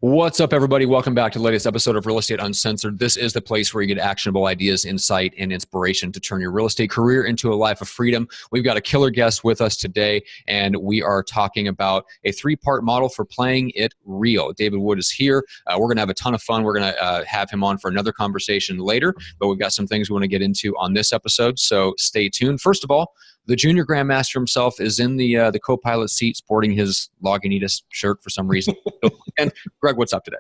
What's up, everybody? Welcome back to the latest episode of Real Estate Uncensored. This is the place where you get actionable ideas, insight, and inspiration to turn your real estate career into a life of freedom. We've got a killer guest with us today, and we are talking about a three-part model for playing it real. David Wood is here. We're going to have a ton of fun. We're going to have him on for another conversation later, but we've got some things we want to get into on this episode, so stay tuned. First of all, the junior grandmaster himself is in the co-pilot seat sporting his Lagunitas shirt for some reason. And Greg, what's up today?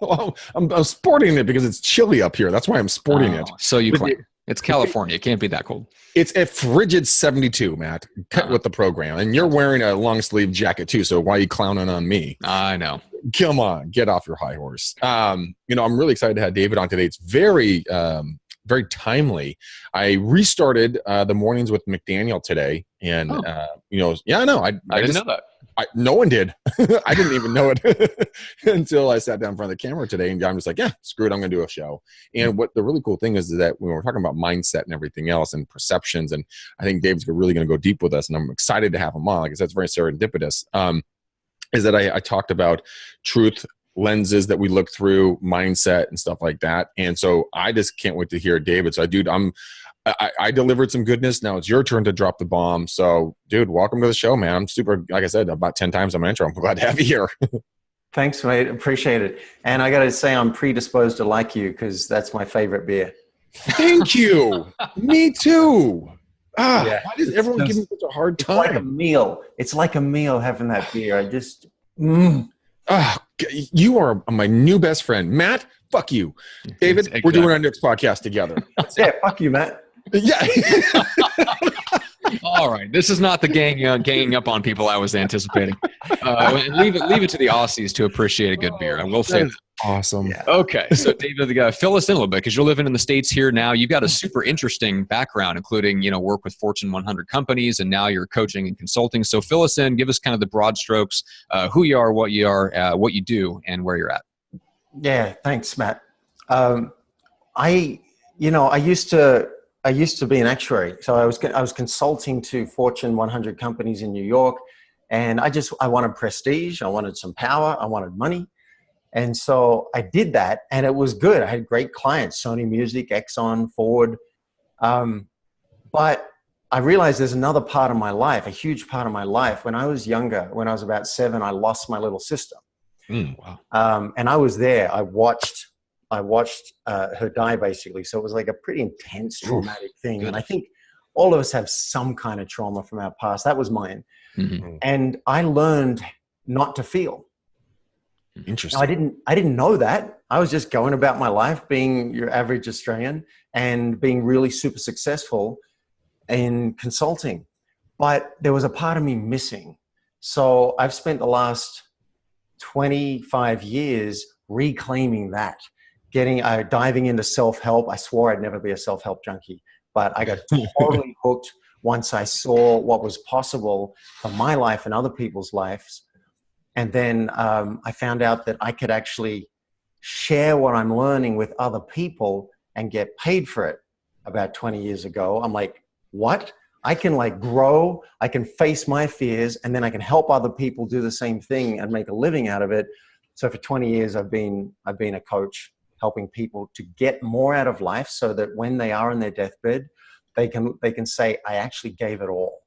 Well, I'm sporting it because it's chilly up here. That's why I'm sporting it. So you claim. It's California. It can't be that cold. It's a frigid 72, Matt. Cut with the program. And you're wearing a long sleeve jacket too, so why are you clowning on me? I know. Come on, get off your high horse. I'm really excited to have David on today. It's very timely. I restarted the mornings with McDaniel today, and I didn't know that. No one did. I didn't even know it until I sat down in front of the camera today, and I'm just like, yeah, screw it, I'm going to do a show. And what the really cool thing is that when we're talking about mindset and everything else and perceptions, and I think Dave's really going to go deep with us, and I'm excited to have him on. Like I said, it's very serendipitous. Is that I talked about truth, lenses that we look through, mindset and stuff like that. And so I just can't wait to hear David. So I delivered some goodness. Now it's your turn to drop the bomb. So dude, welcome to the show, man. I'm super, like I said, about 10 times on my intro. I'm glad to have you here. Thanks, mate. Appreciate it. And I got to say, I'm predisposed to like you because that's my favorite beer. Thank you. Me too. Why does everyone give me such a hard time? It's like a meal. It's like a meal having that beer. I just, you are my new best friend. Matt, fuck you. David, exactly. We're doing our next podcast together. Yeah, fuck you, Matt. Yeah. All right. This is not the ganging up on people I was anticipating. Leave it to the Aussies to appreciate a good beer. I will say that. Awesome. Yeah. Okay. So David, fill us in a little bit because you're living in the States here now. You've got a super interesting background, including, work with Fortune 100 companies, and now you're coaching and consulting. So fill us in, give us kind of the broad strokes, who you are, what you do, and where you're at. Yeah. Thanks, Matt. I used to be an actuary. So I was consulting to Fortune 100 companies in New York, and I wanted prestige. I wanted some power. I wanted money. And so I did that, and it was good. I had great clients, Sony Music, Exxon, Ford. But I realized there's another part of my life, a huge part of my life. When I was younger, when I was about 7, I lost my little sister. Wow. And I was there. I watched her die, basically. So it was like a pretty intense, traumatic thing. Good. And I think all of us have some kind of trauma from our past. That was mine. Mm-hmm. And I learned not to feel. Interesting. Now, I didn't know that. I was just going about my life being your average Australian and being really super successful in consulting. But there was a part of me missing. So I've spent the last 25 years reclaiming that, diving into self-help. I swore I'd never be a self-help junkie, but I got totally hooked once I saw what was possible for my life and other people's lives. And then I found out that I could actually share what I'm learning with other people and get paid for it about 20 years ago. I'm like, what? I can grow, I can face my fears, and then I can help other people do the same thing and make a living out of it. So for 20 years, I've been a coach, helping people to get more out of life so that when they are in their deathbed, they can say, I actually gave it all.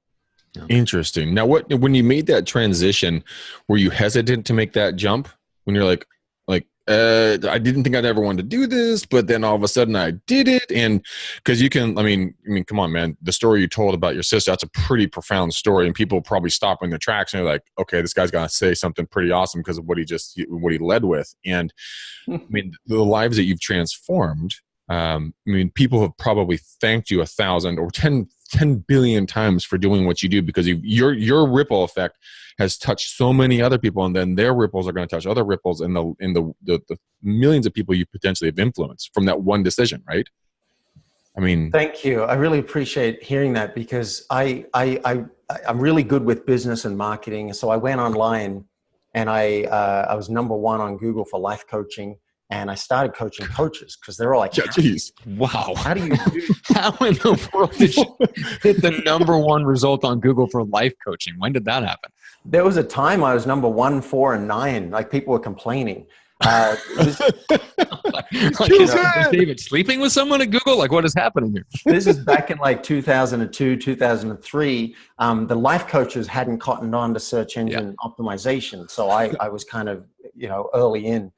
Interesting. Now, when you made that transition, were you hesitant to make that jump? When you're like, I didn't think I'd ever want to do this, but then all of a sudden I did it. And because I mean, come on, man, the story you told about your sister, that's a pretty profound story. And people probably stop in their tracks and they're like, okay, this guy's going to say something pretty awesome because of what he led with. And I mean, the lives that you've transformed, people have probably thanked you 1,000 or 10 billion times for doing what you do, because your ripple effect has touched so many other people, and then their ripples are going to touch other ripples in the millions of people you potentially have influenced from that one decision, right? I mean, thank you. I really appreciate hearing that, because I'm really good with business and marketing. So I went online and I was #1 on Google for life coaching. And I started coaching coaches because they're all like, Yeah, geez. Wow. how do you do? How in the world did you hit the #1 result on Google for life coaching? When did that happen? There was a time I was number 1, 4, and 9. Like people were complaining. Is David sleeping with someone at Google? Like, what is happening here? This is back in like 2002, 2003. The life coaches hadn't cottoned on to search engine optimization. So I was kind of, early in.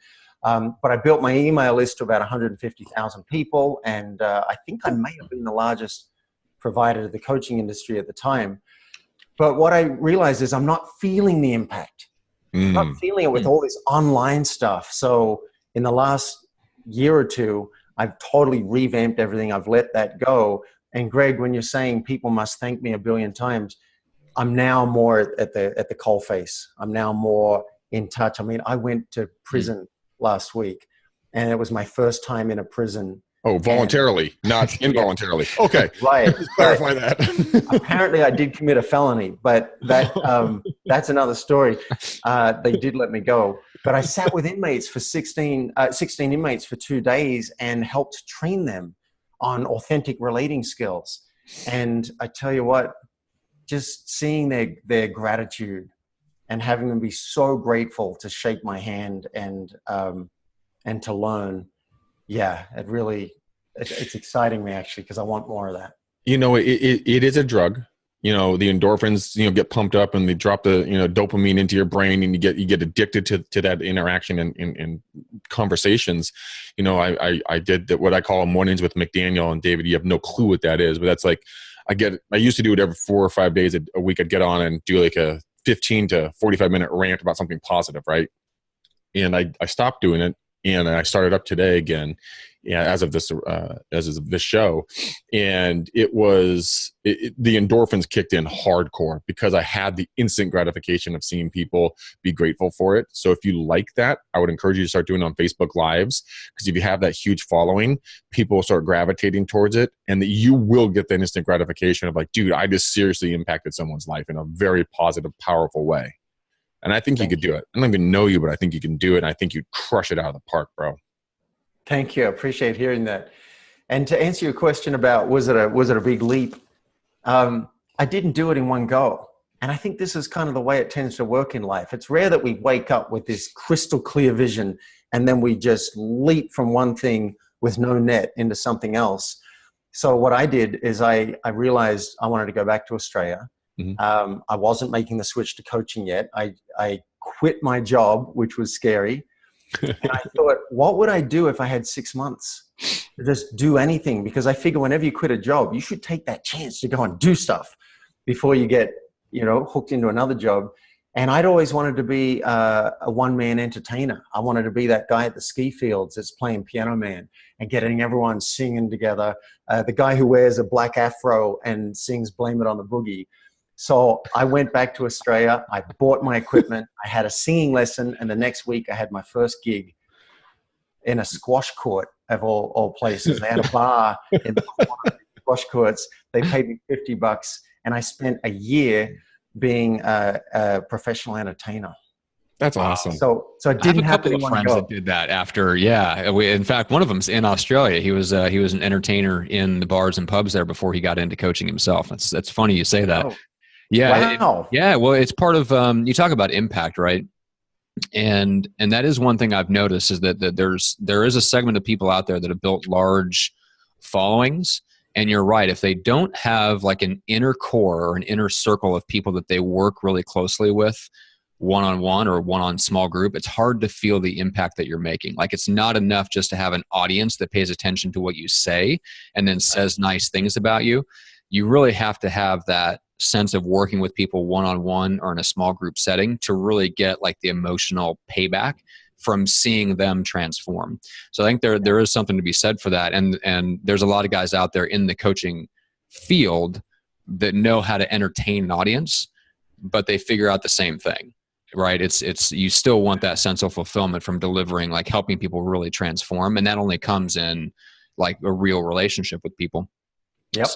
But I built my email list to about 150,000 people. And I think I may have been the largest provider to the coaching industry at the time. But what I realized is I'm not feeling the impact. I'm not feeling it with all this online stuff. So in the last year or two, I've totally revamped everything. I've let that go. And Greg, when you're saying people must thank me a billion times, I'm now more at the coalface. I'm now more in touch. I mean, I went to prison last week, and it was my first time in a prison. Oh, voluntarily, not involuntarily. Okay, right. Just clarify that. Apparently, I did commit a felony, but that's another story. They did let me go, but I sat with inmates for 16 inmates for 2 days and helped train them on authentic relating skills. And I tell you what, just seeing their gratitude and having them be so grateful to shake my hand and to learn. Yeah, it's exciting me actually, because I want more of that. It is a drug. The endorphins, get pumped up and they drop the, dopamine into your brain, and you get addicted to that interaction and conversations. I did what I call mornings with McDaniel, and David, you have no clue what that is, but that's like, I used to do it every 4 or 5 days a week. I'd get on and do like a 15 to 45 minute rant about something positive. Right. And I stopped doing it. And I started up today again, as of this show, and the endorphins kicked in hardcore because I had the instant gratification of seeing people be grateful for it. So if you like that, I would encourage you to start doing it on Facebook Lives, because if you have that huge following, people will start gravitating towards it, and that you will get the instant gratification of like, dude, I just seriously impacted someone's life in a very positive, powerful way. And I think you could do it. I don't even know you, but I think you can do it. And I think you'd crush it out of the park, bro. Thank you. I appreciate hearing that. And to answer your question about was it a big leap? I didn't do it in one go. And I think this is kind of the way it tends to work in life. It's rare that we wake up with this crystal clear vision and then we just leap from one thing with no net into something else. So what I did is I realized I wanted to go back to Australia. Mm-hmm. I wasn't making the switch to coaching yet. I quit my job, which was scary. And I thought, what would I do if I had 6 months to just do anything? Because I figure whenever you quit a job, you should take that chance to go and do stuff before you get, hooked into another job. And I'd always wanted to be a one-man entertainer. I wanted to be that guy at the ski fields that's playing Piano Man and getting everyone singing together. The guy who wears a black afro and sings Blame It on the Boogie. So I went back to Australia. I bought my equipment. I had a singing lesson. And the next week I had my first gig in a squash court of all places. They had a bar in the corner of the squash courts. They paid me $50. And I spent a year being a professional entertainer. That's awesome. So I didn't have a couple of friends that did that after. Yeah. In fact, one of them's in Australia. He was an entertainer in the bars and pubs there before he got into coaching himself. That's funny you say that. Oh. Yeah. Wow. Well, it's part of, you talk about impact, right? And that is one thing I've noticed is that there is a segment of people out there that have built large followings. And you're right. If they don't have like an inner core or an inner circle of people that they work really closely with, one-on-one or one-on small group, it's hard to feel the impact that you're making. Like it's not enough just to have an audience that pays attention to what you say and then says nice things about you. You really have to have that sense of working with people one-on-one or in a small group setting to really get like the emotional payback from seeing them transform. So I think there is something to be said for that. And there's a lot of guys out there in the coaching field that know how to entertain an audience, but they figure out the same thing, right? It's you still want that sense of fulfillment from delivering, like helping people really transform. And that only comes in like a real relationship with people. Yep.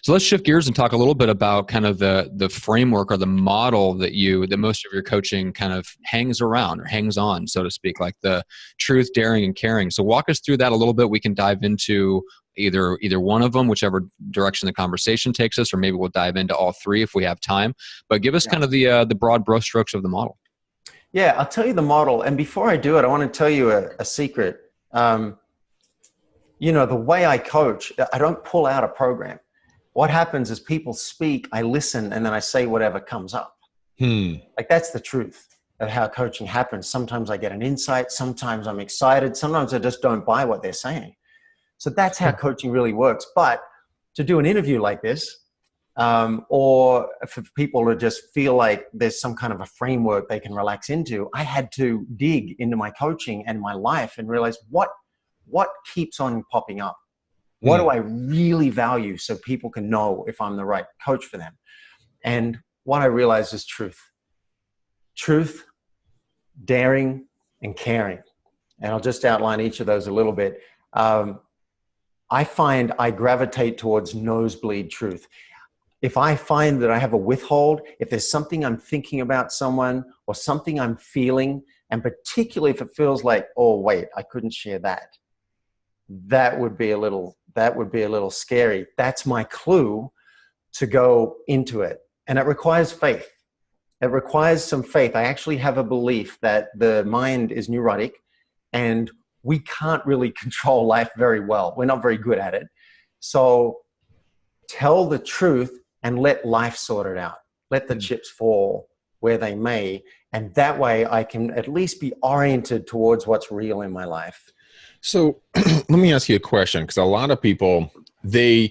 So let's shift gears and talk a little bit about kind of the framework or the model that most of your coaching kind of hangs around or hangs on, so to speak, like the truth, daring, and caring. So walk us through that a little bit. We can dive into either one of them, whichever direction the conversation takes us, or maybe we'll dive into all three if we have time. But give us kind of the broad brush strokes of the model. Yeah, I'll tell you the model. And before I do it, I want to tell you a secret. You know, the way I coach, I don't pull out a program. What happens is people speak, I listen, and then I say whatever comes up. Like, that's the truth of how coaching happens. Sometimes I get an insight. Sometimes I'm excited. Sometimes I just don't buy what they're saying. So that's how coaching really works. But to do an interview like this, or for people to just feel like there's some kind of a framework they can relax into, I had to dig into my coaching and my life and realize what keeps on popping up. What do I really value so people can know if I'm the right coach for them? And what I realized is truth. Truth, daring, and caring. And I'll just outline each of those a little bit. I find I gravitate towards nosebleed truth. If I find that I have a withhold, if there's something I'm thinking about someone or something I'm feeling, and particularly if it feels like, oh, wait, I couldn't share that, that would be a little scary. That's my clue to go into it. And it requires faith. It requires some faith. I actually have a belief that the mind is neurotic and we can't really control life very well. We're not very good at it. So tell the truth and let life sort it out. Let the chips fall where they may. And that way I can at least be oriented towards what's real in my life. So let me ask you a question, because a lot of people, the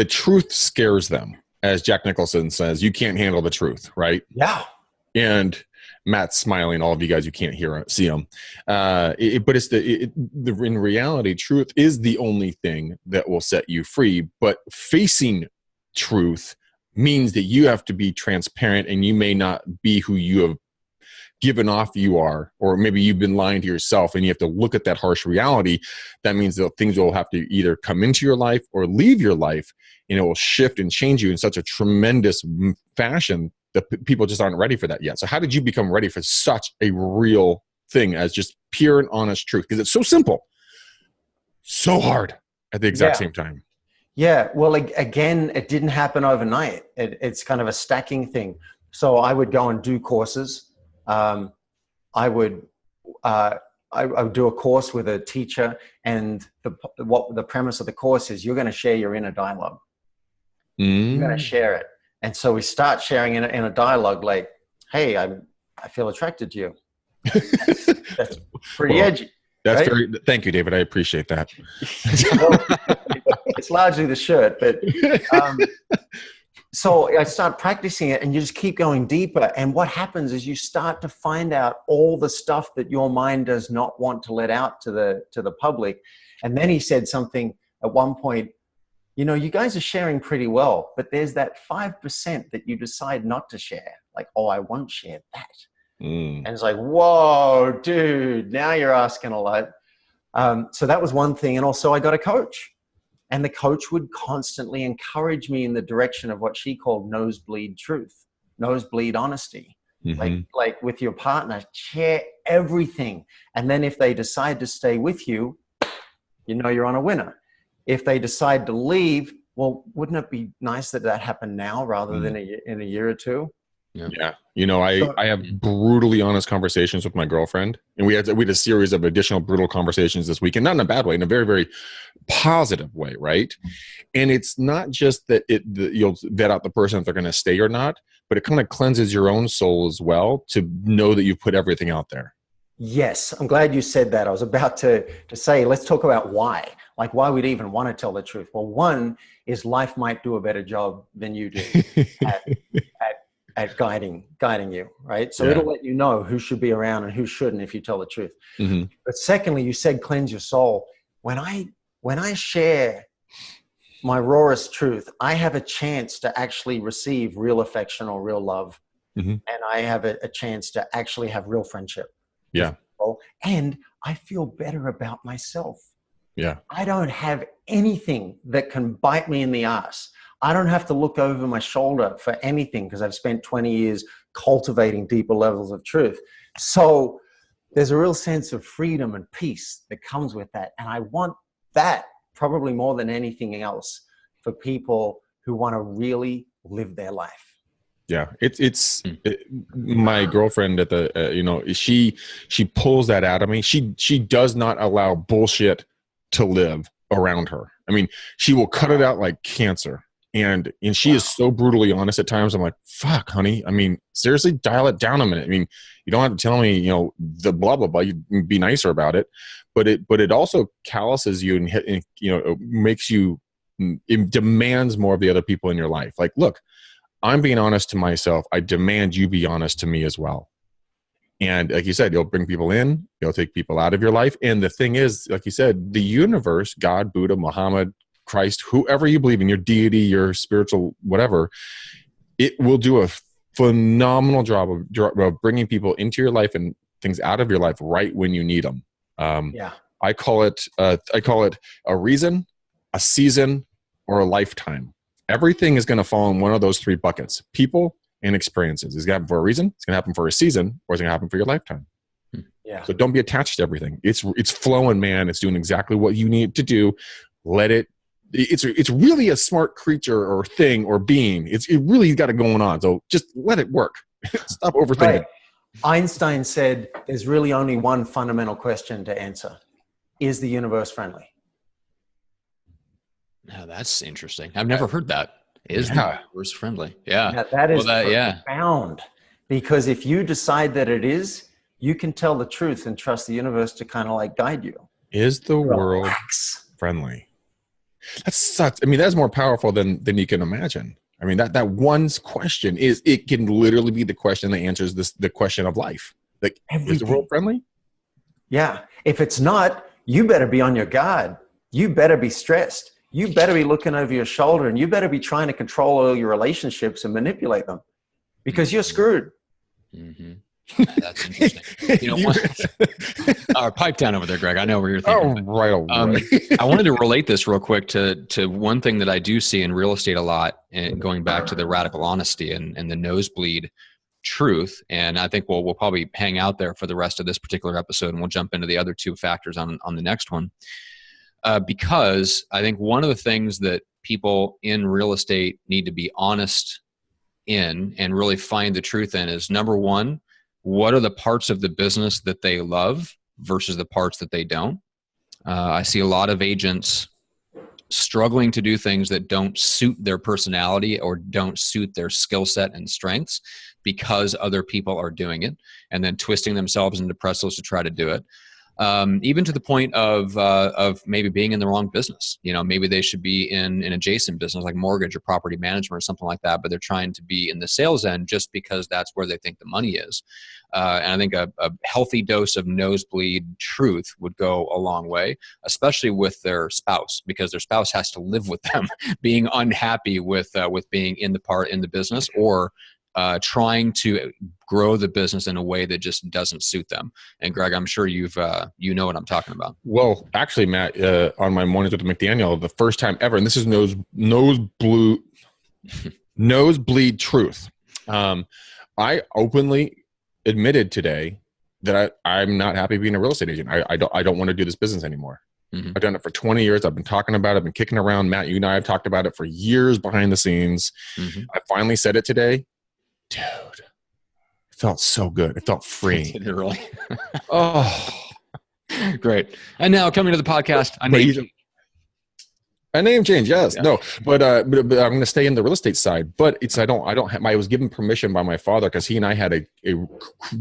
truth scares them. As Jack Nicholson says, you can't handle the truth, right? Yeah. And Matt's smiling, all of you guys, you can't see him. But it's in reality, truth is the only thing that will set you free. But facing truth means that you have to be transparent, and you may not be who you have given off you are, or maybe you've been lying to yourself, and you have to look at that harsh reality. That means that things will have to either come into your life or leave your life, and it will shift and change you in such a tremendous fashion that people just aren't ready for that yet. So how did you become ready for such a real thing as just pure and honest truth? Because it's so simple, so hard at the exact same time. Yeah. Well, again, it didn't happen overnight. It's kind of a stacking thing. So I would go and do courses. I would do a course with a teacher, and what the premise of the course is, you're going to share your inner dialogue. You're going to share it. And so we start sharing in a dialogue like, hey, I feel attracted to you. That's pretty edgy. That's right? Thank you, David. I appreciate that. It's largely the shirt, but so I start practicing it, and you just keep going deeper. And what happens is you start to find out all the stuff that your mind does not want to let out to the public. And then he said something at one point, you know, you guys are sharing pretty well, but there's that 5% that you decide not to share. Like, oh, I won't share that. And it's like, whoa, dude, now you're asking a lot. So that was one thing. And also I got a coach. And the coach would constantly encourage me in the direction of what she called nosebleed truth, nosebleed honesty. Like with your partner, share everything. And then if they decide to stay with you, you know you're on a winner. If they decide to leave, well, wouldn't it be nice that happened now rather than in a year or two? Yeah. You know, I have brutally honest conversations with my girlfriend, and we had a series of additional brutal conversations this week, and not in a bad way, in a very, very positive way, right? And it's not just that you'll vet out the person if they're going to stay or not, but it kind of cleanses your own soul as well to know that you put everything out there. Yes, I'm glad you said that. I was about to say, let's talk about why. Like, why we'd even want to tell the truth. Well, one is life might do a better job than you do at guiding you, right? So it'll let you know who should be around and who shouldn't if you tell the truth. But secondly, you said cleanse your soul. When I share my rawest truth, I have a chance to actually receive real affection or real love. And I have a chance to actually have real friendship. Yeah. And I feel better about myself. Yeah. I don't have anything that can bite me in the ass. I don't have to look over my shoulder for anything because I've spent 20 years cultivating deeper levels of truth. So there's a real sense of freedom and peace that comes with that. And I want that probably more than anything else for people who want to really live their life. Yeah, my girlfriend at the, she pulls that out of me. She does not allow bullshit to live around her. I mean, she will cut it out like cancer. And she is so brutally honest at times. I'm like, fuck, honey. I mean, seriously, dial it down a minute. I mean, you don't have to tell me, the blah, blah, blah. You be nicer about it. But it also calluses you and it makes you, it demands more of the other people in your life. Like, look, I'm being honest to myself. I demand you be honest to me as well. And like you said, you'll bring people in, you'll take people out of your life. And the thing is, like you said, the universe, God, Buddha, Muhammad, Christ, whoever you believe in, your deity, your spiritual, whatever, it will do a phenomenal job of bringing people into your life and things out of your life right when you need them. I call it a reason, a season, or a lifetime. Everything is going to fall in one of those three buckets: people and experiences. It's going to happen for a reason, it's going to happen for a season, or it's going to happen for your lifetime. Yeah. So don't be attached to everything. It's flowing, man. It's doing exactly what you need to do. Let it. It's really a smart creature or thing or being. It really got it going on. So just let it work. Stop overthinking. Right. Einstein said there's really only one fundamental question to answer. Is the universe friendly? Now that's interesting. I've never heard that. Is the universe friendly? Yeah. Now, that is profound. Because if you decide that it is, you can tell the truth and trust the universe to kind of like guide you. Is the world friendly? That's more powerful than you can imagine. I mean, that one question it can literally be the question that answers the question of life. Like, is the world friendly? Yeah. If it's not, you better be on your guard. You better be stressed. You better be looking over your shoulder, and you better be trying to control all your relationships and manipulate them, because you're screwed. Mm-hmm. That's interesting. Pipe down over there, Greg. I know where you're thinking. Right. I wanted to relate this real quick to one thing that I do see in real estate a lot, and going back to the radical honesty and the nosebleed truth. And I think we'll probably hang out there for the rest of this particular episode, and we'll jump into the other two factors on the next one. Because I think one of the things that people in real estate need to be honest in and really find the truth in is, number one, what are the parts of the business that they love versus the parts that they don't? I see a lot of agents struggling to do things that don't suit their personality or don't suit their skill set and strengths because other people are doing it, and then twisting themselves into pretzels to try to do it. Even to the point of maybe being in the wrong business. Maybe they should be in an adjacent business like mortgage or property management or something like that, but they're trying to be in the sales end just because that's where they think the money is. And I think a healthy dose of nosebleed truth would go a long way, especially with their spouse, because their spouse has to live with them being unhappy with being in the business, or trying to grow the business in a way that just doesn't suit them. And Greg, I'm sure you know what I'm talking about. Well, actually, Matt, on my mornings with McDaniel, the first time ever, and this is nosebleed truth. I openly admitted today that I'm not happy being a real estate agent. I don't want to do this business anymore. Mm-hmm. I've done it for 20 years. I've been talking about it. I've been kicking around. Matt, you and I have talked about it for years behind the scenes. Mm-hmm. I finally said it today. Dude, it felt so good. It felt free. Did it really? Oh, great. And now coming to the podcast, a name change, yes. Yeah. No, but I'm going to stay in the real estate side. But I was given permission by my father, because he and I had a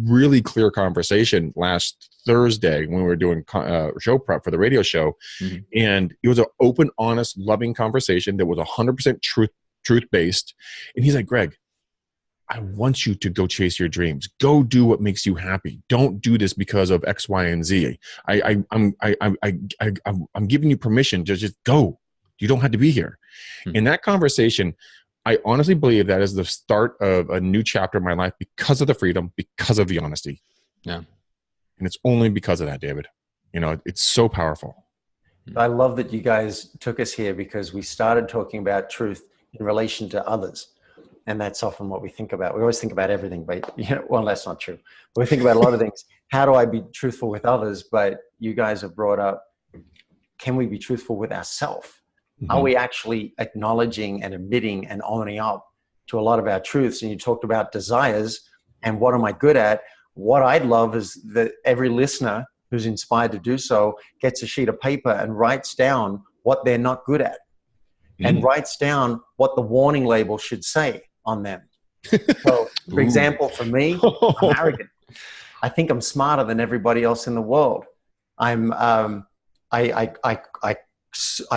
really clear conversation last Thursday when we were doing show prep for the radio show. Mm-hmm. And it was an open, honest, loving conversation that was 100% truth-based. And he's like, Greg, I want you to go chase your dreams. Go do what makes you happy. Don't do this because of X, Y, and Z. I'm giving you permission to just go. You don't have to be here. Mm-hmm. In that conversation, I honestly believe that is the start of a new chapter in my life, because of the freedom, because of the honesty. Yeah. And it's only because of that, David. It's so powerful. I love that you guys took us here because we started talking about truth in relation to others. And that's often what we think about. We always think about everything, but well, that's not true. We think about a lot of things. How do I be truthful with others? But you guys have brought up, can we be truthful with ourselves? Are we actually acknowledging and admitting and owning up to a lot of our truths? And you talked about desires and what am I good at? What I'd love is that every listener who's inspired to do so gets a sheet of paper and writes down what they're not good at and writes down what the warning label should say on them. So, for example, for me, I'm arrogant. I think I'm smarter than everybody else in the world. I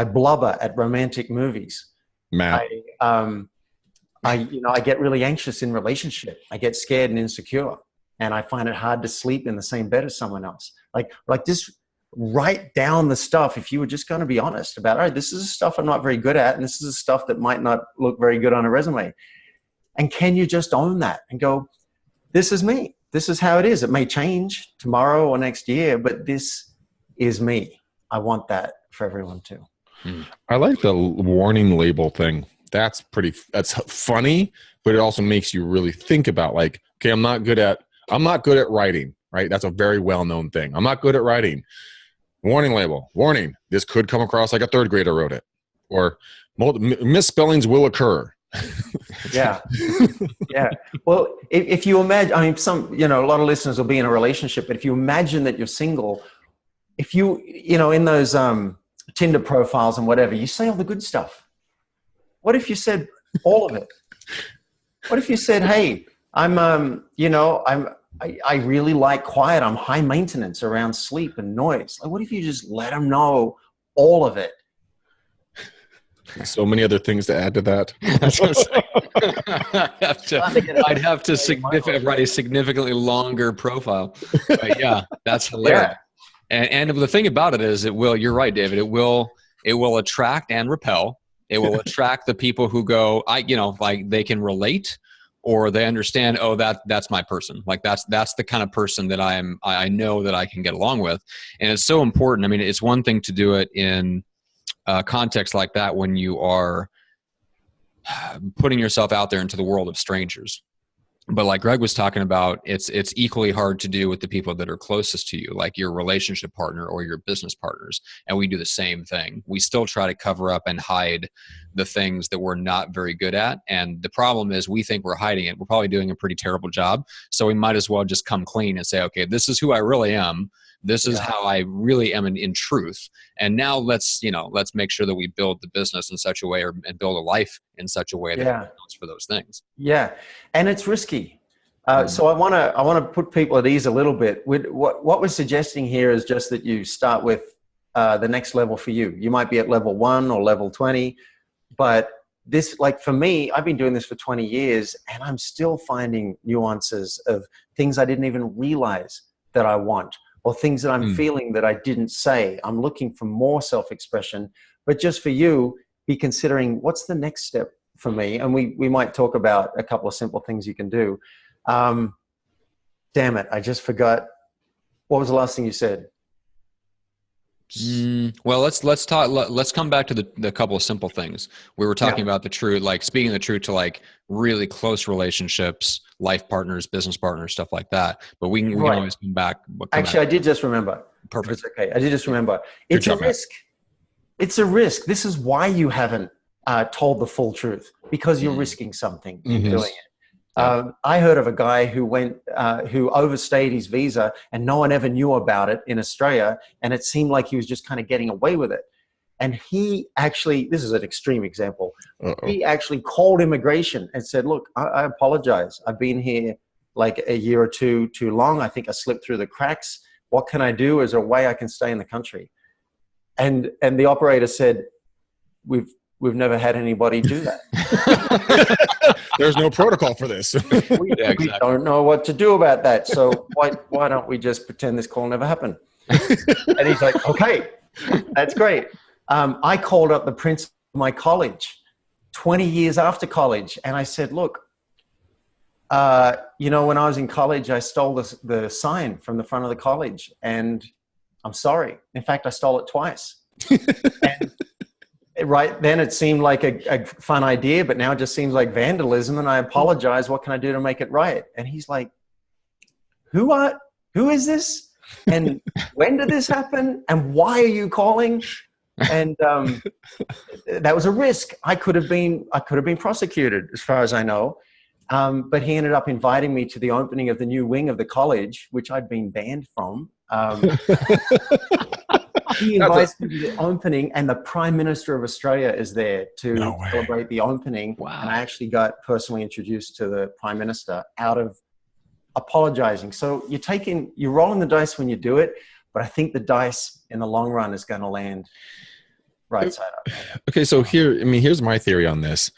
blubber at romantic movies. Matt. I get really anxious in relationship. I get scared and insecure, and I find it hard to sleep in the same bed as someone else. Like just write down the stuff. If you were just going to be honest about, all right, this is the stuff I'm not very good at, and this is the stuff that might not look very good on a resume. And can you just own that and go, this is me. This is how it is. It may change tomorrow or next year, but this is me. I want that for everyone too. I like the warning label thing. That's funny, but it also makes you really think about like, okay, I'm not good at writing, right? That's a very well-known thing. I'm not good at writing. Warning label, warning. This could come across like a third grader wrote it, or misspellings will occur. Yeah. Yeah. Well, if you imagine, I mean, a lot of listeners will be in a relationship, but if you imagine that you're single, if in those Tinder profiles and whatever, you say all the good stuff. What if you said all of it? What if you said, hey, I really like quiet. I'm high maintenance around sleep and noise. Like, what if you just let them know all of it? So many other things to add to that. I'd have to write a significantly longer profile. But yeah, that's hilarious. Yeah. And the thing about it is, you're right, David. It will attract and repel. It will attract the people who go, like they can relate, or they understand, oh, that's my person. Like that's the kind of person that I know that I can get along with. And it's so important. I mean, it's one thing to do it in context like that when you are putting yourself out there into the world of strangers. But like Greg was talking about, it's equally hard to do with the people that are closest to you, like your relationship partner or your business partners. And we do the same thing. We still try to cover up and hide the things that we're not very good at. And the problem is we think we're hiding it. We're probably doing a pretty terrible job. So we might as well just come clean and say, okay, this is who I really am. This is how I really am in truth. And now let's make sure that we build the business in such a way and build a life in such a way that accounts for those things. Yeah. And it's risky. So I want to put people at ease a little bit. What we're suggesting here is just that you start with the next level for you. You might be at level 1 or level 20, but this, like for me, I've been doing this for 20 years and I'm still finding nuances of things I didn't even realize that I want, or things that I'm feeling that I didn't say. I'm looking for more self-expression, but just for you, be considering what's the next step for me. And we might talk about a couple of simple things you can do. Damn it, I just forgot. What was the last thing you said? Well, let's talk. Let's come back to the couple of simple things. We were talking about the truth, like speaking the truth to like really close relationships, life partners, business partners, stuff like that. But we can always come back. Actually, I did just remember. Perfect. It's okay. I did just remember. It's a risk. It's a risk. This is why you haven't told the full truth, because you're risking something in doing it. I heard of a guy who overstayed his visa and no one ever knew about it in Australia. And it seemed like he was just kind of getting away with it. And he actually, this is an extreme example. He actually called immigration and said, look, I apologize. I've been here like a year or two too long. I think I slipped through the cracks. What can I do? Is there a way I can stay in the country? And the operator said, we've never had anybody do that. There's no protocol for this. We don't know what to do about that. So why don't we just pretend this call never happened? And he's like, okay, that's great. I called up the principal of my college 20 years after college. And I said, look, when I was in college, I stole the sign from the front of the college, and I'm sorry. In fact, I stole it twice. And right then it seemed like a fun idea, but now it just seems like vandalism. And I apologize. What can I do to make it right? And he's like, who is this? And when did this happen? And why are you calling? And that was a risk. I could have been prosecuted, as far as I know. But he ended up inviting me to the opening of the new wing of the college, which I'd been banned from. He invites me to the opening, and the Prime Minister of Australia is there to celebrate the opening. Wow. And I actually got personally introduced to the Prime Minister out of apologizing. So you're rolling the dice when you do it, but I think the dice in the long run is going to land right side up. Okay, so here's my theory on this.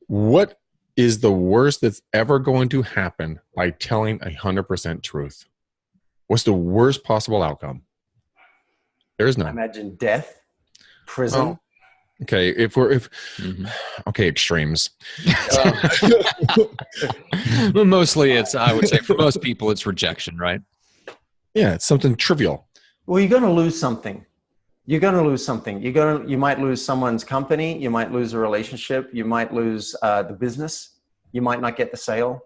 What is the worst that's ever going to happen by telling 100% truth? What's the worst possible outcome? There's none. I imagine death, prison. Well, okay, okay, extremes. Well, mostly I would say for most people, it's rejection, right? Yeah, it's something trivial. Well, you're going to lose something. You might lose someone's company. You might lose a relationship. You might lose the business. You might not get the sale.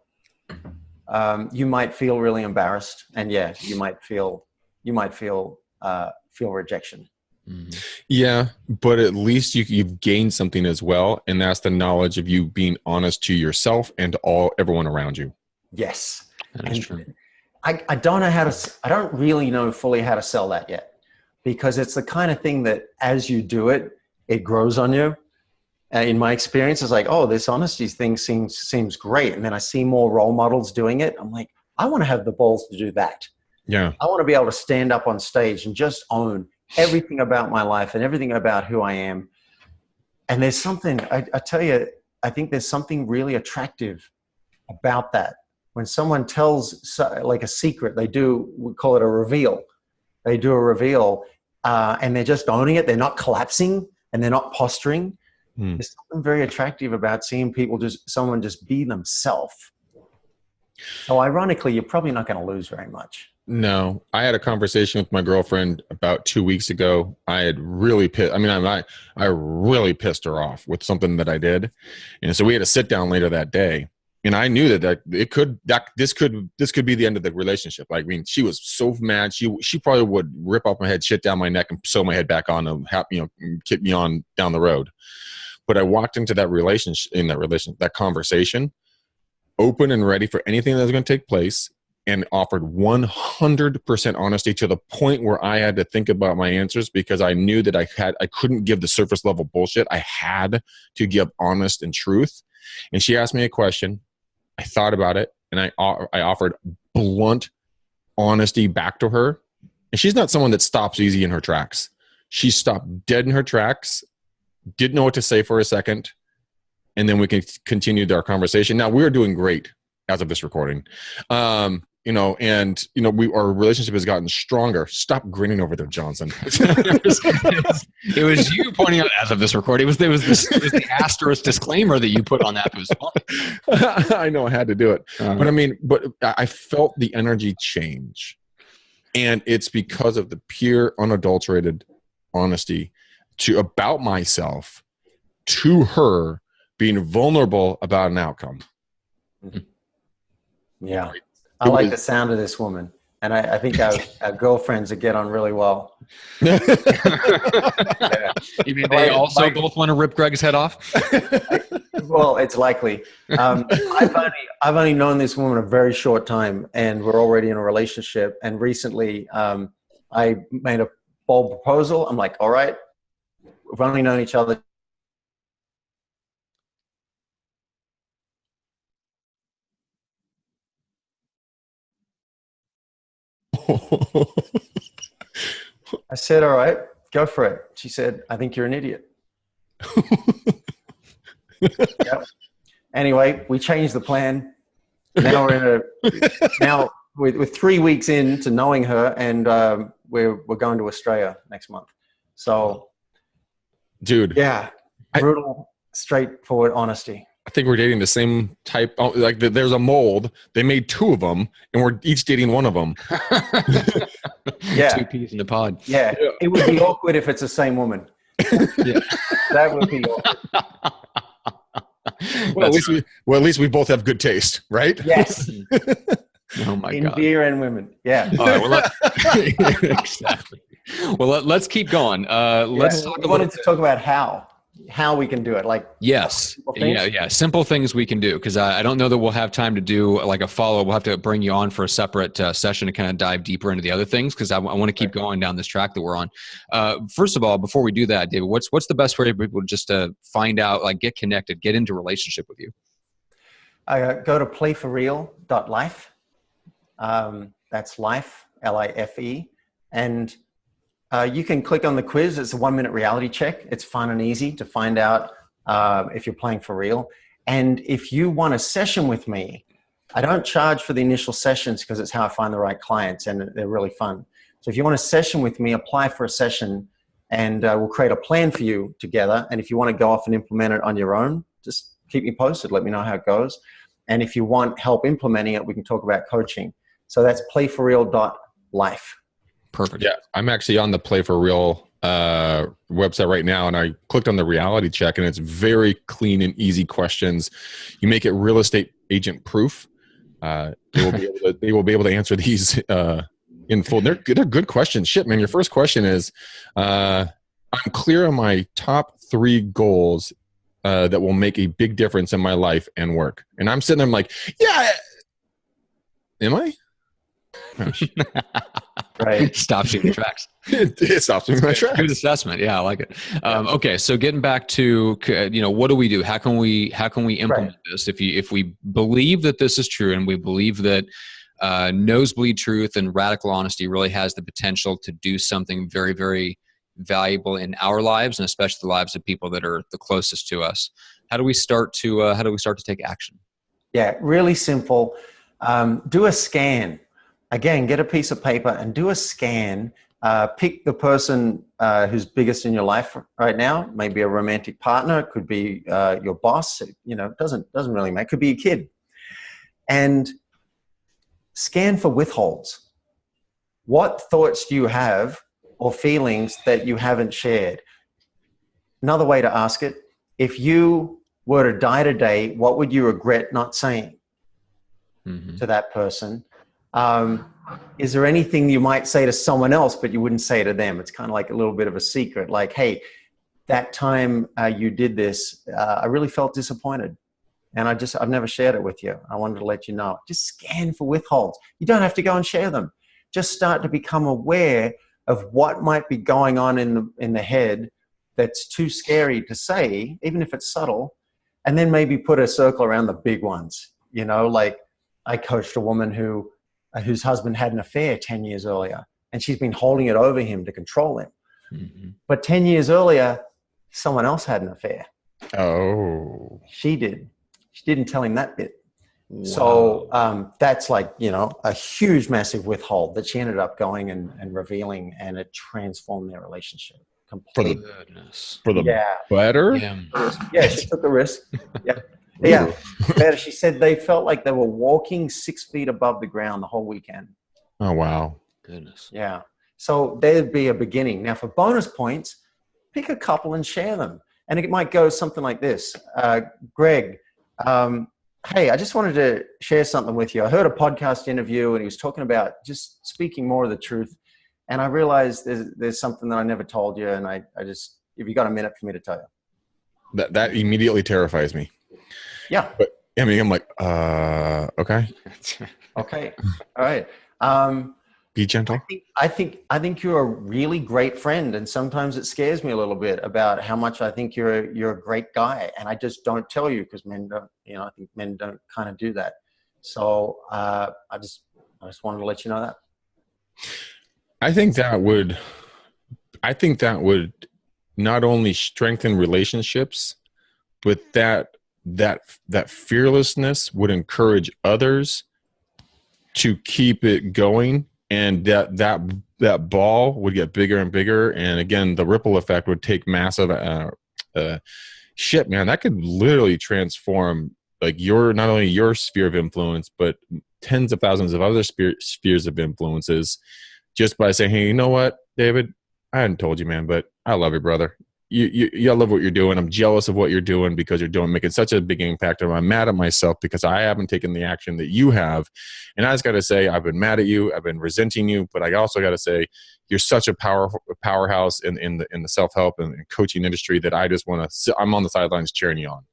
You might feel really embarrassed, and you might feel rejection. Yeah, but at least you've gained something as well, and that's the knowledge of you being honest to yourself and to everyone around you. Yes, that's true. I don't really know fully how to sell that yet, because it's the kind of thing that as you do it, it grows on you. In my experience, it's like, oh, this honesty thing seems great, and then I see more role models doing it. I'm like, I want to have the balls to do that. Yeah, I want to be able to stand up on stage and just own everything about my life and everything about who I am. And there's something, I tell you, I think there's something really attractive about that. When someone tells like a secret, we call it a reveal. They do a reveal and they're just owning it. They're not collapsing and they're not posturing. There's something very attractive about seeing someone just be themselves. So ironically, you're probably not going to lose very much. No, I had a conversation with my girlfriend about 2 weeks ago. I had really I really pissed her off with something that I did. And so we had a sit down later that day. And I knew that this could be the end of the relationship. Like, I mean, she was so mad. She probably would rip off my head, shit down my neck, and sew my head back on and keep me on down the road. But I walked into that conversation, open and ready for anything that was going to take place, and offered 100% honesty to the point where I had to think about my answers, because I knew that I couldn't give the surface level bullshit. I had to give honest and truth. And she asked me a question. I thought about it, and I offered blunt honesty back to her. And she's not someone that stops easy in her tracks. She stopped dead in her tracks, didn't know what to say for a second, and then we continued our conversation. Now, we're doing great as of this recording. Our relationship has gotten stronger. Stop grinning over there, Johnson. It was you pointing out as of this recording. It was the asterisk disclaimer that you put on that. It was funny. I know I had to do it. But I felt the energy change. And it's because of the pure, unadulterated honesty about myself to her, being vulnerable about an outcome. Yeah. I like the sound of this woman. And I think our girlfriends would get on really well. Yeah. You mean they also both want to rip Greg's head off? Well, it's likely. I've only known this woman a very short time, and we're already in a relationship. And recently I made a bold proposal. I'm like, all right, we've only known each other. I said, all right, go for it. She said, I think you're an idiot. Yep. Anyway, we changed the plan. Now we're 3 weeks into knowing her, and we're going to Australia next month. So, dude, yeah, brutal, straightforward honesty. I think we're dating the same type. Oh, like there's a mold. They made 2 of them, and we're each dating one of them. Yeah. 2 peas in a pod. Yeah. It would be awkward if it's the same woman. Yeah. That would be awkward. Well, at least we both have good taste, right? Yes. Oh my In God. beer and women. Yeah. All right. Well, exactly. Well, let's keep going. Let's talk. I wanted to talk about how we can do it. Like, Yes. Yeah. Simple things we can do, because I don't know that we'll have time to do like a follow. We'll have to bring you on for a separate session to kind of dive deeper into the other things, because I want to keep going down this track that we're on. First of all, before we do that, David, what's the best way for people just to find out, like get connected, get into relationship with you? Go to playforreal.life. That's life, L-I-F-E. And you can click on the quiz. It's a 1-minute reality check. It's fun and easy to find out if you're playing for real. And if you want a session with me, I don't charge for the initial sessions because it's how I find the right clients, and they're really fun. So if you want a session with me, apply for a session, and we'll create a plan for you together. And if you want to go off and implement it on your own, just keep me posted. Let me know how it goes. And if you want help implementing it, we can talk about coaching. So that's playforreal.life. Perfect. Yeah, I'm actually on the Play for Real website right now, and I clicked on the reality check, and it's very clean and easy questions. You make it real estate agent proof. They will be able to answer these in full. They're good questions. Shit, man. Your first question is, I'm clear on my top 3 goals that will make a big difference in my life and work. And I'm sitting there, I'm like, yeah, am I? Right. Stops you in your tracks. It stops me in my tracks. Good assessment. Yeah, I like it. Okay, so getting back to what do we do? How can we implement this? If we believe that this is true, and we believe that nosebleed truth and radical honesty really has the potential to do something very, very valuable in our lives, and especially the lives of people that are the closest to us, how do we start to take action? Yeah, really simple. Do a scan. Again, get a piece of paper and do a scan. Pick the person who's biggest in your life right now. Maybe a romantic partner. It could be your boss. It doesn't really matter. It could be a kid. And scan for withholds. What thoughts do you have or feelings that you haven't shared? Another way to ask it: if you were to die today, what would you regret not saying to that person? Is there anything you might say to someone else but you wouldn't say to them? It's kind of like a little bit of a secret, like, hey, that time you did this, I really felt disappointed, and I've never shared it with you. I wanted to let you know. Just scan for withholds. You don't have to go and share them. Just start to become aware of what might be going on in the head that's too scary to say, even if it's subtle, and then maybe put a circle around the big ones. Like I coached a woman whose husband had an affair 10 years earlier, and she's been holding it over him to control him. But 10 years earlier, someone else had an affair. Oh. She did. She didn't tell him that bit. Wow. So that's like, a huge, massive withhold that she ended up going and revealing, and it transformed their relationship completely. For the better? Yeah, she took the risk. Yeah. Yeah, better. She said they felt like they were walking 6 feet above the ground the whole weekend. Oh, wow. Goodness. Yeah. So there'd be a beginning. Now, for bonus points, pick a couple and share them. And it might go something like this. Greg, hey, I just wanted to share something with you. I heard a podcast interview, and he was talking about just speaking more of the truth. And I realized there's something that I never told you. And I just, if you got a minute for me to tell you. That immediately terrifies me. Yeah. But I mean, I'm like, okay. Okay. All right. Be gentle. I think you're a really great friend, and sometimes it scares me a little bit about how much I think you're a great guy, and I just don't tell you because men don't. I think men don't kind of do that. So I just wanted to let you know that. I think that would not only strengthen relationships, but that fearlessness would encourage others to keep it going, and that ball would get bigger and bigger. And again, the ripple effect would take massive shit, man, that could literally transform like not only your sphere of influence, but tens of thousands of other spheres of influences just by saying, hey, you know what, David, I hadn't told you, man, but I love you, brother. I love what you're doing. I'm jealous of what you're doing because you're making such a big impact. And I'm mad at myself because I haven't taken the action that you have. And I just got to say, I've been mad at you. I've been resenting you, but I also got to say, you're such a powerhouse in the self-help and coaching industry that I just want to, I'm on the sidelines cheering you on.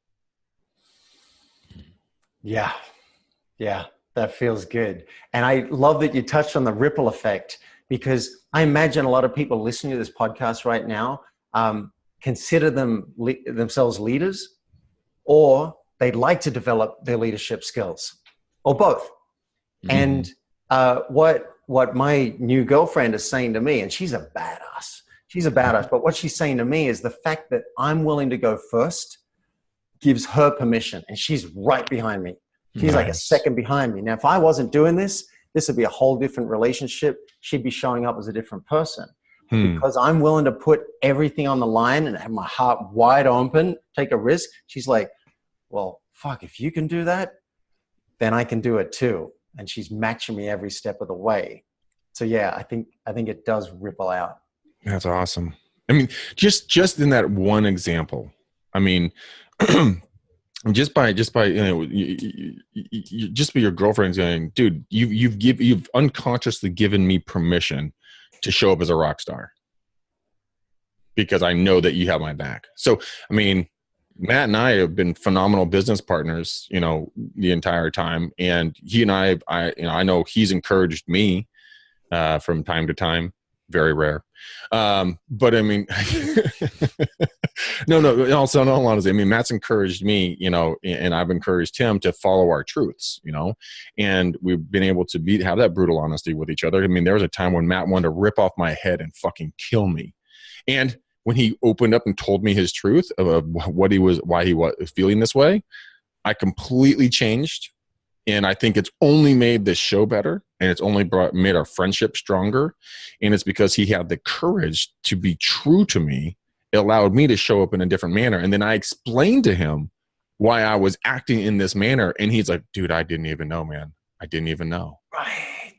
Yeah. Yeah. That feels good. And I love that you touched on the ripple effect, because I imagine a lot of people listening to this podcast right now, consider themselves leaders, or they'd like to develop their leadership skills, or both. Mm-hmm. And what my new girlfriend is saying to me, and she's a badass, but what she's saying to me is the fact that I'm willing to go first gives her permission, and she's right behind me. She's like a second behind me. Now, if I wasn't doing this would be a whole different relationship. She'd be showing up as a different person. Because I'm willing to put everything on the line and have my heart wide open, take a risk. She's like, well, fuck, if you can do that, then I can do it too. And she's matching me every step of the way. So yeah, I think it does ripple out. That's awesome. I mean, just in that one example, I mean, just by just by your girlfriend saying, dude, you've unconsciously given me permission to show up as a rock star because I know that you have my back. So, I mean, Matt and I have been phenomenal business partners, the entire time. And he and I know he's encouraged me from time to time, very rare. But I mean, no, also in all honesty, I mean, Matt's encouraged me, and I've encouraged him to follow our truths, and we've been able to have that brutal honesty with each other. I mean, there was a time when Matt wanted to rip off my head and fucking kill me. And when he opened up and told me his truth of why he was feeling this way, I completely changed. And I think it's only made this show better, and it's only made our friendship stronger. And it's because he had the courage to be true to me. It allowed me to show up in a different manner. And then I explained to him why I was acting in this manner. And he's like, dude, I didn't even know, man. I didn't even know. Right.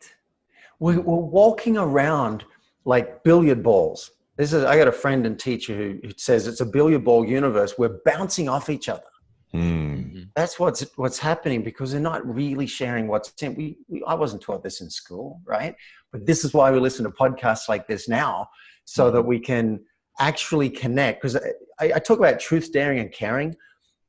We're walking around like billiard balls. I got a friend and teacher who says it's a billiard ball universe. We're bouncing off each other. That's what's happening, because they're not really sharing what's in. I wasn't taught this in school, right? But this is why we listen to podcasts like this now, so that we can actually connect. Because I talk about truth, daring, and caring,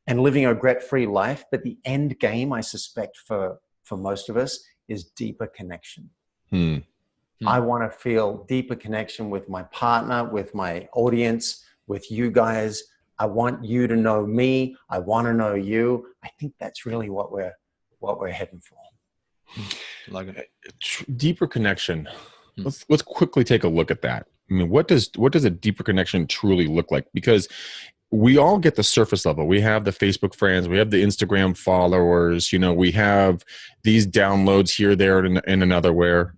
and living a regret-free life. But the end game, I suspect, for most of us, is deeper connection. I want to feel deeper connection with my partner, with my audience, with you guys. I want you to know me. I want to know you. I think that's really what we're heading for. Like deeper connection. Let's quickly take a look at that. I mean, what does a deeper connection truly look like? Because we all get the surface level. We have the Facebook friends. We have the Instagram followers. We have these downloads here, there, and another where.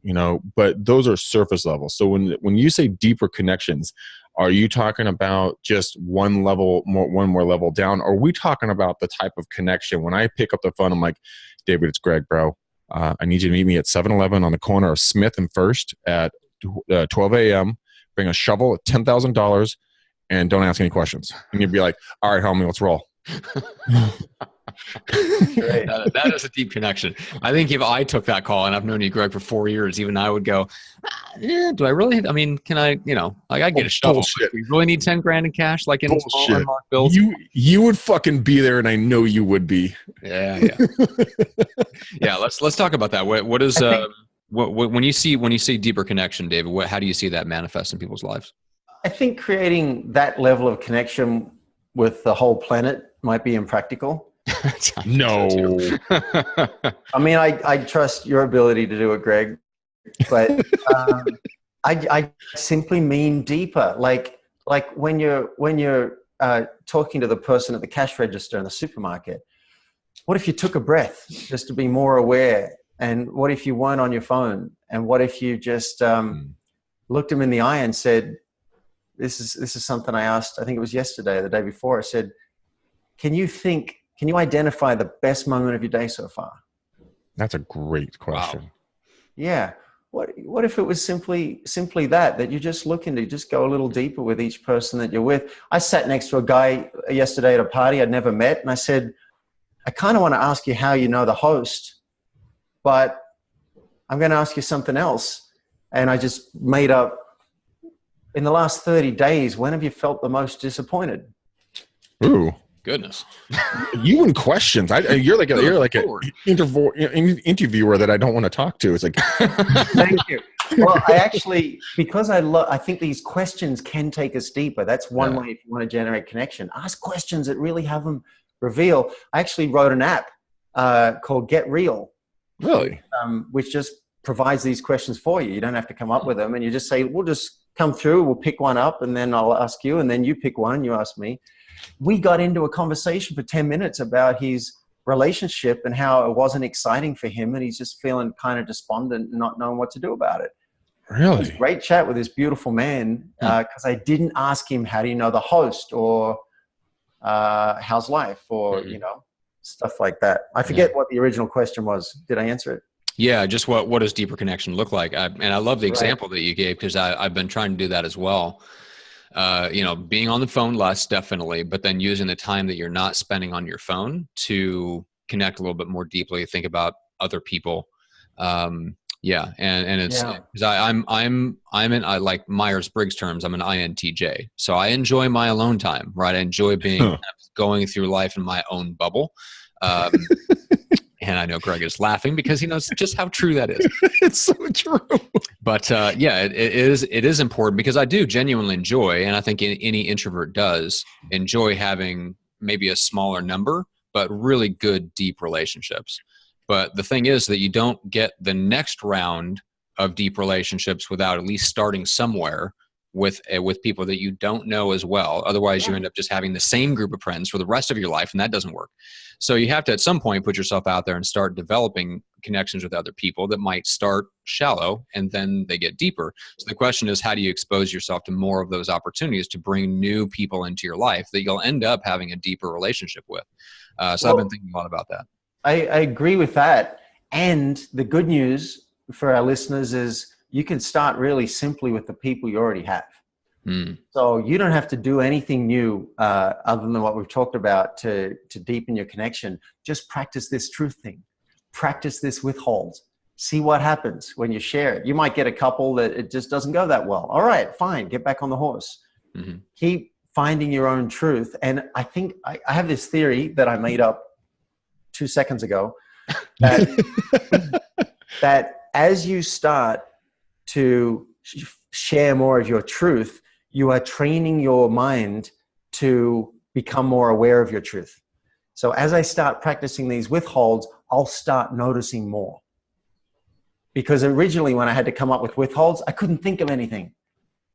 But those are surface level. So when you say deeper connections, are you talking about just one more level down? Or are we talking about the type of connection when I pick up the phone, I'm like, David, it's Greg, bro. I need you to meet me at 7-Eleven on the corner of Smith and First at 12 a.m. Bring a shovel at $10,000 and don't ask any questions. And you'd be like, all right, homie, let's roll. That is a deep connection. I think if I took that call, and I've known you, Greg, for 4 years, even I would go, do I really? I mean, can I, I get a shovel. We really need 10 grand in cash, like in small unmarked bills. You would fucking be there, and I know you would be. Yeah. Yeah. Let's talk about that. What is when you see deeper connection, David? How do you see that manifest in people's lives? I think creating that level of connection with the whole planet might be impractical. No. I mean, I trust your ability to do it, Greg, but I simply mean deeper. Like when you're talking to the person at the cash register in the supermarket, what if you took a breath just to be more aware? And what if you weren't on your phone? And what if you just looked him in the eye and said, this is something I asked, I think it was yesterday or the day before. I said, can you identify the best moment of your day so far? That's a great question. Wow. Yeah. What if it was simply that you're just looking to just go a little deeper with each person that you're with? I sat next to a guy yesterday at a party I'd never met, and I said, I kind of want to ask you how you know the host, but I'm going to ask you something else. And I just made up, in the last 30 days, when have you felt the most disappointed? Ooh. Goodness. You and questions. You're like an interviewer that I don't want to talk to. It's like, thank you. Well, I actually, because I think these questions can take us deeper. That's one way if you want to generate connection. Ask questions that really have them reveal. I actually wrote an app called Get Real. Really? Which just provides these questions for you. You don't have to come up with them, and you just say, we'll just come through, we'll pick one up, and then I'll ask you, and then you pick one, you ask me. We got into a conversation for 10 minutes about his relationship and how it wasn't exciting for him, and he's just feeling kind of despondent and not knowing what to do about it. Really? It was a great chat with this beautiful man, because I didn't ask him, how do you know the host, or how's life, or stuff like that. I forget what the original question was. Did I answer it? Yeah, just what does deeper connection look like? And I love the example that you gave, because I've been trying to do that as well. Being on the phone less, definitely, but then using the time that you're not spending on your phone to connect a little bit more deeply, think about other people. And it's because I'm in, I like Myers-Briggs terms, I'm an INTJ. So I enjoy my alone time, right? I enjoy being going through life in my own bubble. And I know Greg is laughing because he knows just how true that is. It's so true. But it is important, because I do genuinely enjoy, and I think any introvert does enjoy having maybe a smaller number, but really good, deep relationships. But the thing is that you don't get the next round of deep relationships without at least starting somewhere with people that you don't know as well. Otherwise, you end up just having the same group of friends for the rest of your life, and that doesn't work. So you have to, at some point, put yourself out there and start developing connections with other people that might start shallow and then they get deeper. So the question is, how do you expose yourself to more of those opportunities to bring new people into your life that you'll end up having a deeper relationship with? I've been thinking a lot about that. I agree with that. And the good news for our listeners is you can start really simply with the people you already have. So you don't have to do anything new other than what we've talked about to deepen your connection. Just practice this truth thing. Practice this withhold. See what happens when you share it. You might get a couple that it just doesn't go that well. All right, fine. Get back on the horse. Keep finding your own truth. And I think I have this theory that I made up 2 seconds ago that as you start to share more of your truth, you are training your mind to become more aware of your truth. So as I start practicing these withholds, I'll start noticing more. Because originally when I had to come up with withholds, I couldn't think of anything.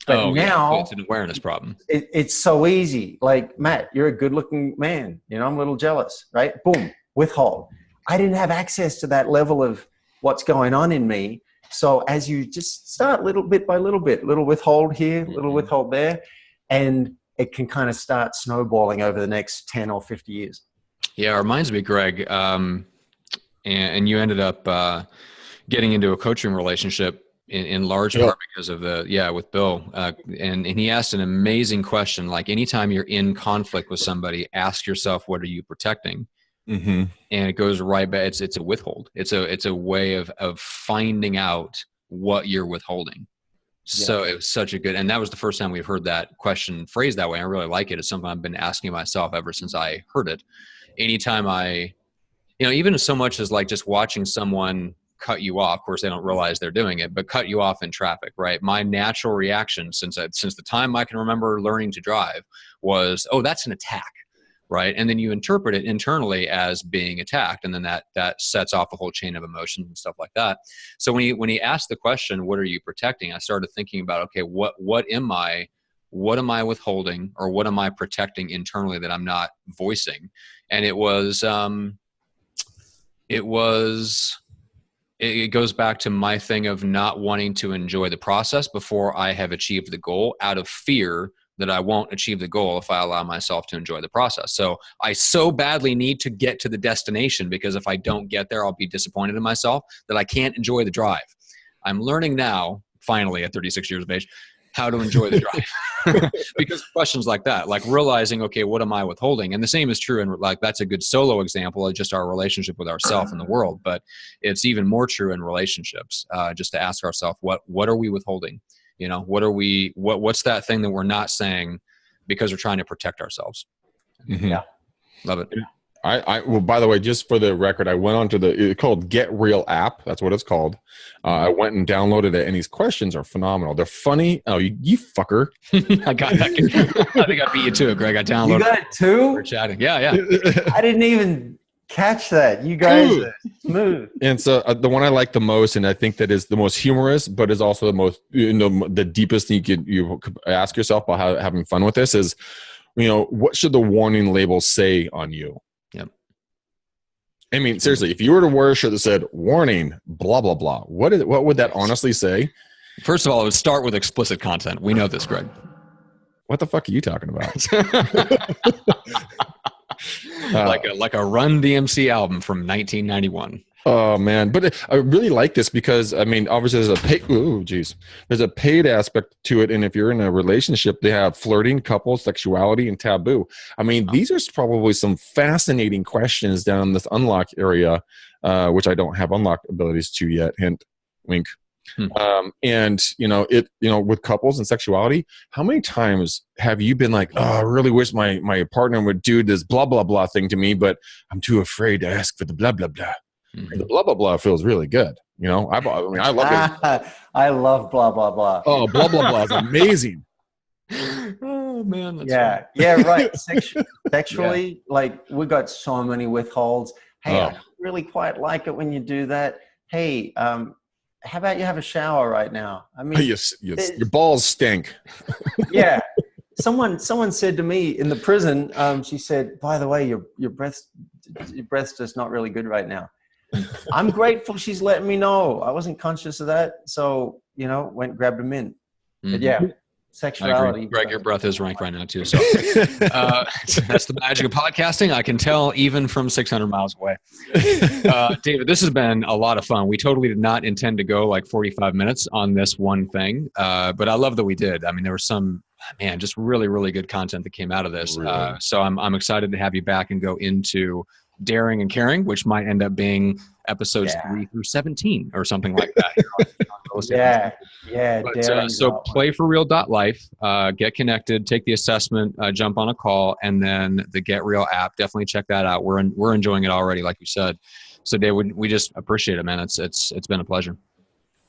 But now it's an awareness problem. It's so easy. Like, Matt, you're a good looking man. I'm a little jealous, right? Boom, withhold. I didn't have access to that level of what's going on in me. So as you just start little bit by little bit, little withhold here, little withhold there, and it can kind of start snowballing over the next 10 or 50 years. Yeah, it reminds me, Greg, and you ended up getting into a coaching relationship in large part because of with Bill. And he asked an amazing question, like, anytime you're in conflict with somebody, ask yourself, what are you protecting? And it goes right back. It's a withhold. It's a way of finding out what you're withholding. So it was such a good, and that was the first time we've heard that question phrased that way. I really like it. It's something I've been asking myself ever since I heard it. Anytime even so much as like just watching someone cut you off. Of course, they don't realize they're doing it, but cut you off in traffic, right? My natural reaction since the time I can remember learning to drive was, oh, that's an attack. Right. And then you interpret it internally as being attacked. And then that sets off a whole chain of emotions and stuff like that. So when he asked the question, what are you protecting? I started thinking about, okay, what am I withholding, or what am I protecting internally that I'm not voicing? And it goes back to my thing of not wanting to enjoy the process before I have achieved the goal, out of fear that I won't achieve the goal if I allow myself to enjoy the process. So I so badly need to get to the destination, because if I don't get there, I'll be disappointed in myself, that I can't enjoy the drive. I'm learning now, finally at 36 years of age, how to enjoy the drive. Because questions like that, like realizing, okay, what am I withholding? And the same is true, and like that's a good solo example of just our relationship with ourselves and the world, but it's even more true in relationships, just to ask ourselves, what are we withholding? You know, what's that thing that we're not saying because we're trying to protect ourselves? Mm-hmm. Yeah. Love it. Well, by the way, just for the record, I went onto it's called Get Real app. That's what it's called. I went and downloaded it, and these questions are phenomenal. They're funny. Oh, you fucker. I got that. I think I beat you to it, Greg. I downloaded it. You got it too? We're chatting. Yeah. I didn't even catch that. You guys are smooth. And so the one I like the most, and I think that is the most humorous, but is also the most, the deepest thing you could ask yourself about having fun with this is, what should the warning label say on you? Yep. I mean, seriously, if you were to wear a shirt that said "warning," blah blah blah, what would that honestly say? First of all, it would start with explicit content. We know this, Greg. What the fuck are you talking about? Like a Run DMC album from 1991. Oh man, but I really like this because obviously there's a paid aspect to it, and if you're in a relationship, they have flirting, couple, sexuality, and taboo. These are probably some fascinating questions down this unlock area, which I don't have unlock abilities to yet. Hint, wink. And with couples and sexuality, how many times have you been like, oh, I really wish my partner would do this blah blah blah thing to me, but I'm too afraid to ask for the blah blah blah. Mm-hmm. The blah blah blah feels really good. I love it. I love blah blah blah. Oh, blah blah blah is amazing. Oh man, that's right. Yeah, right. Sexually, like we got so many withholds. Hey, I don't really quite like it when you do that. Hey, how about you have a shower right now? Your balls stink. Yeah. Someone said to me in the prison, she said, by the way, your breath's just not really good right now. I'm grateful she's letting me know. I wasn't conscious of that. So, went grabbed a mint. But yeah, sexuality. Greg, your breath is rank right now too. So that's the magic of podcasting. I can tell even from 600 miles away. David, this has been a lot of fun. We totally did not intend to go like 45 minutes on this one thing. But I love that we did. There was some, just really, really good content that came out of this. Really? So I'm excited to have you back and go into Daring and Caring, which might end up being episodes 3 through 17 or something like that. But, so playforreal.life, get connected, take the assessment, jump on a call, and then the Get Real app. Definitely check that out. We're enjoying it already, like you said. So Dave, we just appreciate it, man. It's been a pleasure.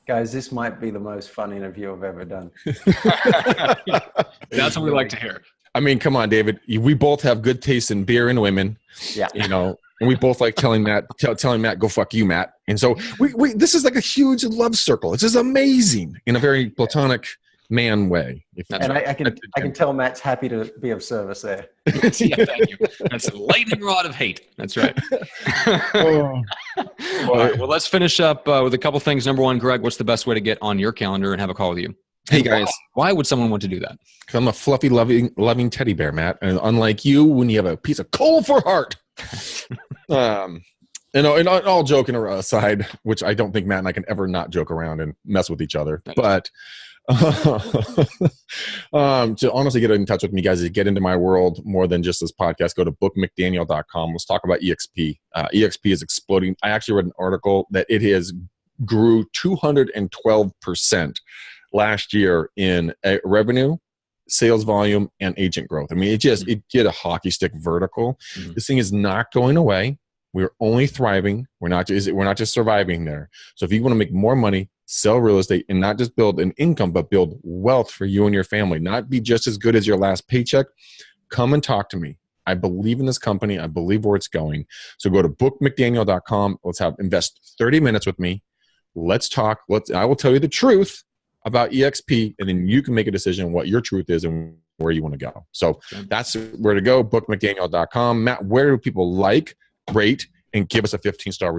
Guys, this might be the most fun interview I've ever done. That's what we like to hear. Come on, David. We both have good taste in beer and women. Yeah. And we both like telling Matt, go fuck you, Matt. And so we this is like a huge love circle. It's just amazing in a very platonic man way. I can tell Matt's happy to be of service there. Yeah, thank you. That's a lightning rod of hate. That's right. All right. Well, let's finish up with a couple things. Number one, Greg, what's the best way to get on your calendar and have a call with you? Hey guys, why would someone want to do that? Because I'm a fluffy, loving teddy bear, Matt. And unlike you, when you have a piece of coal for heart. And all joking aside, which I don't think Matt and I can ever not joke around and mess with each other. But to honestly get in touch with me, guys, to get into my world more than just this podcast, go to bookmcdaniel.com. Let's talk about EXP. EXP is exploding. I actually read an article that it has grew 212% last year in revenue, sales volume, and agent growth. It did a hockey stick vertical. Mm-hmm. This thing is not going away. We're only thriving. We're not just surviving there. So if you want to make more money, sell real estate, and not just build an income, but build wealth for you and your family, not be just as good as your last paycheck, come and talk to me. I believe in this company. I believe where it's going. So go to bookmcdaniel.com. Let's invest 30 minutes with me. Let's talk. I will tell you the truth about EXP, and then you can make a decision what your truth is and where you want to go. So that's where to go, bookmcdaniel.com. Matt, where do people rate, and give us a 15-star,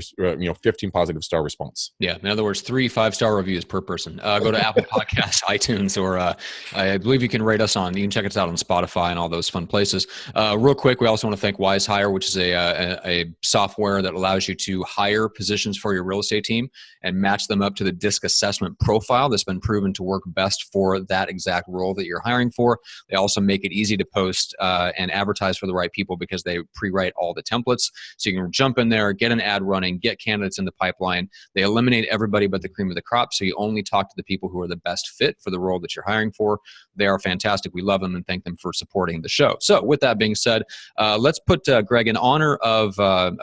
15 positive star response. Yeah. In other words, 3 5-star reviews per person. Go to Apple Podcasts, iTunes, or I believe you can rate us on. You can check us out on Spotify and all those fun places. Real quick, we also want to thank Wise Hire, which is a software that allows you to hire positions for your real estate team and match them up to the DISC assessment profile that's been proven to work best for that exact role that you're hiring for. They also make it easy to post and advertise for the right people because they pre-write all the templates. So you can jump in there, get an ad running, get candidates in the pipeline. They eliminate everybody but the cream of the crop, so you only talk to the people who are the best fit for the role that you're hiring for. They are fantastic. We love them and thank them for supporting the show. So with that being said, let's put, Greg, in honor of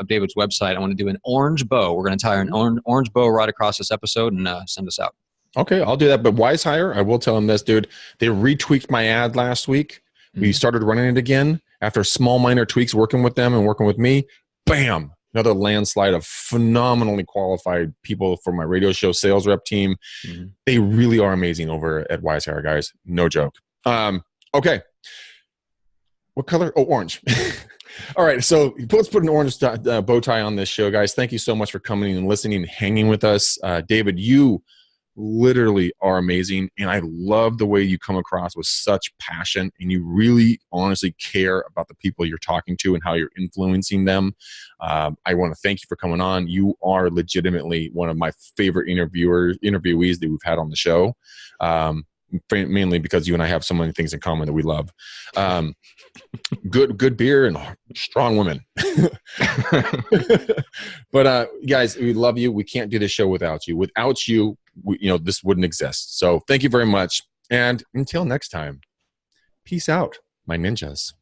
David's website, I want to do an orange bow. We're going to tie an orange bow right across this episode and send us out. Okay, I'll do that. But Wise Hire, I will tell them this, dude. They retweaked my ad last week. We started running it again after small minor tweaks, working with them and working with me. Bam! Another landslide of phenomenally qualified people for my radio show sales rep team. They really are amazing over at Wise Hire, guys. No joke. Okay. What color? Oh, orange. All right. So let's put an orange bow tie on this show, guys. Thank you so much for coming and listening and hanging with us. David, you literally are amazing, and I love the way you come across with such passion, and you really honestly care about the people you're talking to and how you're influencing them. I want to thank you for coming on. You are legitimately one of my favorite interviewees that we've had on the show, mainly because you and I have so many things in common that we love. Good beer and strong women. But guys, we love you. We can't do this show without you. Without you, this wouldn't exist. So thank you very much. And until next time, peace out, my ninjas.